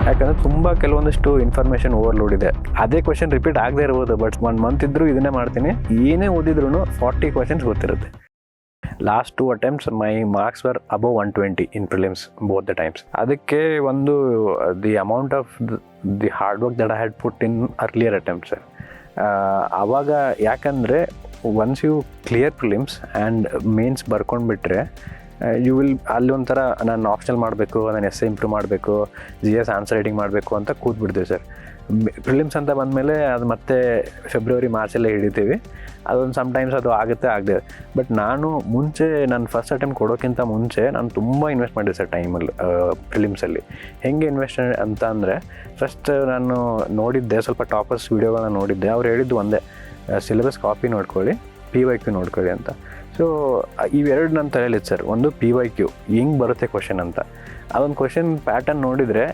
ಯಾಕಂದರೆ ತುಂಬ ಕೆಲವೊಂದಿಷ್ಟು ಇನ್ಫಾರ್ಮೇಷನ್ ಓವರ್ಲೋಡ್ ಇದೆ. ಅದೇ ಕ್ವಶನ್ ರಿಪೀಟ್ ಆಗದೆ ಇರ್ಬೋದು, ಬಟ್ 1 ಮಂತ್ ಇದ್ದರೂ ಇದನ್ನೇ ಮಾಡ್ತೀನಿ. ಏನೇ ಓದಿದ್ರು 40 ಕ್ವಶನ್ಸ್ ಗೊತ್ತಿರುತ್ತೆ. Last 2 attempts my marks were above 120 in prelims both the times. ಅದಕ್ಕೆ ಒಂದು the amount of the hard work that I had put in earlier attempts. ಆವಾಗ ಯಾಕಂದರೆ once you clear prelims and mains ಬರ್ಕೊಂಡ್ಬಿಟ್ರೆ you will ಅಲ್ಲಿ ಒಂಥರ ನಾನು optional ಮಾಡಬೇಕು, ನಾನು ಎಸ್ ಇಂಪ್ರೂವ್ ಮಾಡಬೇಕು, GS ಆನ್ಸರ್ ರೈಟಿಂಗ್ ಮಾಡಬೇಕು ಅಂತ ಕೂತ್ಬಿಡ್ತೀವಿ ಸರ್. ಪ್ರಿಲಿಮ್ಸ್ ಅಂತ ಬಂದಮೇಲೆ ಅದು ಮತ್ತೆ ಫೆಬ್ರವರಿ ಮಾರ್ಚಲ್ಲೇ ಹಿಡಿತೀವಿ. ಅದೊಂದು ಸಮ್ಟೈಮ್ಸ್ ಅದು ಆಗುತ್ತೆ ಆಗದೆ. ಬಟ್ ನಾನು ಮುಂಚೆ ನಾನು ಫಸ್ಟ್ ಅಟೆಂಪ್ಟ್ ಕೊಡೋಕ್ಕಿಂತ ಮುಂಚೆ ನಾನು ತುಂಬ ಇನ್ವೆಸ್ಟ್ ಮಾಡಿದೆ ಸರ್ ಟೈಮಲ್ಲಿ ಪ್ರಿಲಿಮ್ಸಲ್ಲಿ. ಹೆಂಗೆ ಇನ್ವೆಸ್ಟ್ ಅಂತ ಅಂದರೆ, ಫಸ್ಟ್ ನಾನು ನೋಡಿದ್ದೆ ಸ್ವಲ್ಪ ಟಾಪರ್ಸ್ ವೀಡಿಯೋಗಳನ್ನ ನೋಡಿದ್ದೆ. ಅವ್ರು ಹೇಳಿದ್ದು ಒಂದೇ, ಸಿಲೆಬಸ್ ಕಾಪಿ ನೋಡ್ಕೊಳ್ಳಿ, PYQ ನೋಡ್ಕೊಳ್ಳಿ ಅಂತ. ಸೊ ಇವೆರಡು ನನ್ನ ತಲೆಯಲ್ಲಿತ್ತು ಸರ್. ಒಂದು PYQ ಹೆಂಗೆ ಬರುತ್ತೆ ಕ್ವಶನ್ ಅಂತ. ಅದೊಂದು ಕ್ವಶನ್ ಪ್ಯಾಟರ್ನ್ ನೋಡಿದರೆ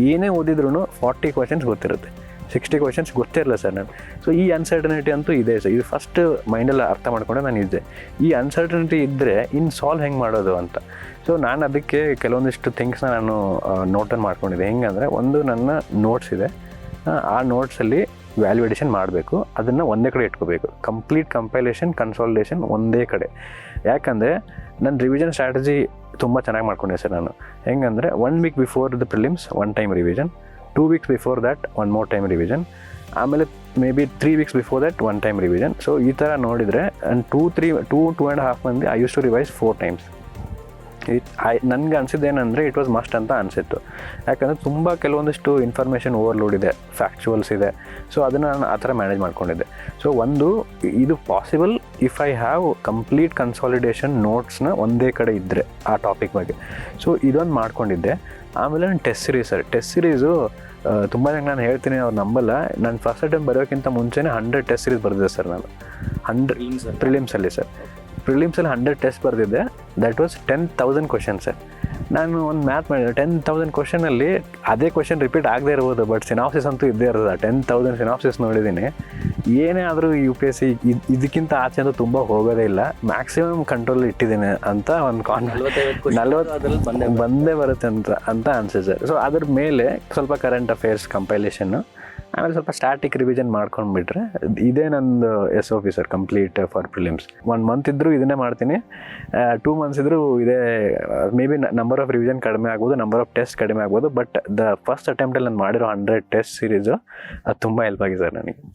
ಏನೇ ಓದಿದ್ರು 40 ಕ್ವಶನ್ಸ್ ಗೊತ್ತಿರುತ್ತೆ, 60 ಕ್ವಶನ್ಸ್ ಗೊತ್ತೇ ಇರಲ್ಲ ಸರ್ ನಾನು. ಸೊ ಈ ಅನ್ಸರ್ಟನಿಟಿ ಅಂತೂ ಇದೆ ಸರ್. ಇದು ಫಸ್ಟ್ ಮೈಂಡಲ್ಲಿ ಅರ್ಥ ಮಾಡ್ಕೊಂಡೆ ನಾನು ಇದ್ದೆ. ಈ ಅನ್ಸರ್ಟನಿಟಿ ಇದ್ದರೆ ಇನ್ನು ಸಾಲ್ವ್ ಹೆಂಗೆ ಮಾಡೋದು ಅಂತ. ಸೊ ನಾನು ಅದಕ್ಕೆ ಕೆಲವೊಂದಿಷ್ಟು ಥಿಂಗ್ಸ್ನ ನಾನು ನೋಟನ್ನು ಮಾಡ್ಕೊಂಡಿದ್ದೆ. ಹೆಂಗಂದರೆ, ಒಂದು ನನ್ನ ನೋಟ್ಸ್ ಇದೆ, ಆ ನೋಟ್ಸಲ್ಲಿ ವ್ಯಾಲ್ಯೂಡೇಷನ್ ಮಾಡಬೇಕು, ಅದನ್ನು ಒಂದೇ ಕಡೆ ಇಟ್ಕೋಬೇಕು. ಕಂಪ್ಲೀಟ್ ಕಂಪೈಲೇಷನ್, ಕನ್ಸಾಲಿಡೇಷನ್ ಒಂದೇ ಕಡೆ. ಯಾಕಂದರೆ ನನ್ನ ರಿವಿಷನ್ ಸ್ಟ್ರಾಟಜಿ ತುಂಬ ಚೆನ್ನಾಗಿ ಮಾಡ್ಕೊಂಡೆ ಸರ್ ನಾನು. ಹೆಂಗಂದರೆ, 1 week before the prelims 1 time revision, 2 weeks before that 1 more time revision, ಆಮೇಲೆ may be 3 weeks before that 1 time revision. So ಈ ಥರ ನೋಡಿದರೆ 2.5 ಮಂದಿ I use to revise 4 times. ನನಗೆ ಅನಿಸಿದ್ದೇನೆಂದರೆ ಇಟ್ ವಾಸ್ ಮಸ್ಟ್ ಅಂತ ಅನಿಸಿತ್ತು. ಯಾಕಂದರೆ ತುಂಬ ಕೆಲವೊಂದಿಷ್ಟು ಇನ್ಫಾರ್ಮೇಷನ್ ಓವರ್ಲೋಡ್ ಇದೆ, ಫ್ಯಾಕ್ಚುವಲ್ಸ್ ಇದೆ. ಸೊ ಅದನ್ನು ನಾನು ಆ ಥರ ಮ್ಯಾನೇಜ್ ಮಾಡ್ಕೊಂಡಿದ್ದೆ. ಸೊ ಒಂದು ಇದು possible if I have complete consolidation ನೋಟ್ಸ್ನ ಒಂದೇ ಕಡೆ ಇದ್ದರೆ ಆ ಟಾಪಿಕ್ ಬಗ್ಗೆ. ಸೊ ಇದೊಂದು ಮಾಡ್ಕೊಂಡಿದ್ದೆ. ಆಮೇಲೆ ನಾನು ಟೆಸ್ಟ್ ಸೀರೀಸು ತುಂಬ ಜನ ನಾನು ಹೇಳ್ತೀನಿ, ಅವ್ರು ನಂಬಲ್ಲ. ನಾನು ಫಸ್ಟ್ ಅಟೆಂಪ್ಟ್ ಬರೋಕ್ಕಿಂತ ಮುಂಚೆನೇ 100 ಟೆಸ್ಟ್ ಸೀರೀಸ್ ಬರೆದಿದ್ದೆ ಸರ್ ನಾನು. 100 ಪ್ರಿಲಿಮ್ಸಲ್ಲಿ ಸರ್. ಪ್ರಿಲಿಮ್ಸಲ್ಲಿ 100 ಟೆಸ್ಟ್ ಬರೆದಿದ್ದೆ. That was 10,000 questions sir. ನಾನು ಒಂದು ಮ್ಯಾಥ್ ಮಾಡಿದೆ, 10,000 ಕ್ವಶನಲ್ಲಿ ಅದೇ ಕ್ವಶನ್ ರಿಪೀಟ್ ಆಗದೆ ಇರ್ಬೋದು, ಬಟ್ ಸಿನಾಪ್ಸಿಸ್ ಅಂತೂ ಇದ್ದೇ ಇರೋದು. 10,000 ಸಿನಾಪ್ಸಿಸ್ ನೋಡಿದ್ದೀನಿ. ಏನೇ ಆದರೂ UPSC ಇದಕ್ಕಿಂತ ಆಚೆ ಅಂತೂ ತುಂಬ ಹೋಗೋದೇ ಇಲ್ಲ. ಮ್ಯಾಕ್ಸಿಮಮ್ ಕಂಟ್ರೋಲ್ ಇಟ್ಟಿದ್ದೀನಿ ಅಂತ ಒಂದು 40 ಬಂದೇ ಬರುತ್ತೆ ಅಂತ ಅನಿಸುತ್ತೆ ಸರ್. ಸೊ ಅದ್ರ ಮೇಲೆ ಸ್ವಲ್ಪ ಕರೆಂಟ್ ಅಫೇರ್ಸ್ ಕಂಪೈಲೇಷನ್ನು, ಆಮೇಲೆ ಸ್ವಲ್ಪ ಸ್ಟ್ಯಾಟಿಕ್ ರಿವಿಷನ್ ಮಾಡ್ಕೊಂಡ್ಬಿಟ್ರೆ ಇದೇ ನಂದು SOP sir complete for prelims. 1 month ಇದ್ದರೂ ಇದನ್ನೇ ಮಾಡ್ತೀನಿ, 2 months ಇದ್ದರೂ ಇದೇ. May be number of revision ಕಡಿಮೆ ಆಗ್ಬೋದು, ನಂಬರ್ ಆಫ್ ಟೆಸ್ಟ್ ಕಡಿಮೆ ಆಗ್ಬೋದು, ಬಟ್ ದ ಫಸ್ಟ್ ಅಟೆಂಪ್ಟಲ್ಲಿ ನಾನು ಮಾಡಿರೋ 100 ಟೆಸ್ಟ್ ಸೀರೀಸು ಅದು ತುಂಬ ಹೆಲ್ಪ್ ಆಗಿದೆ ಸರ್ ನನಗೆ.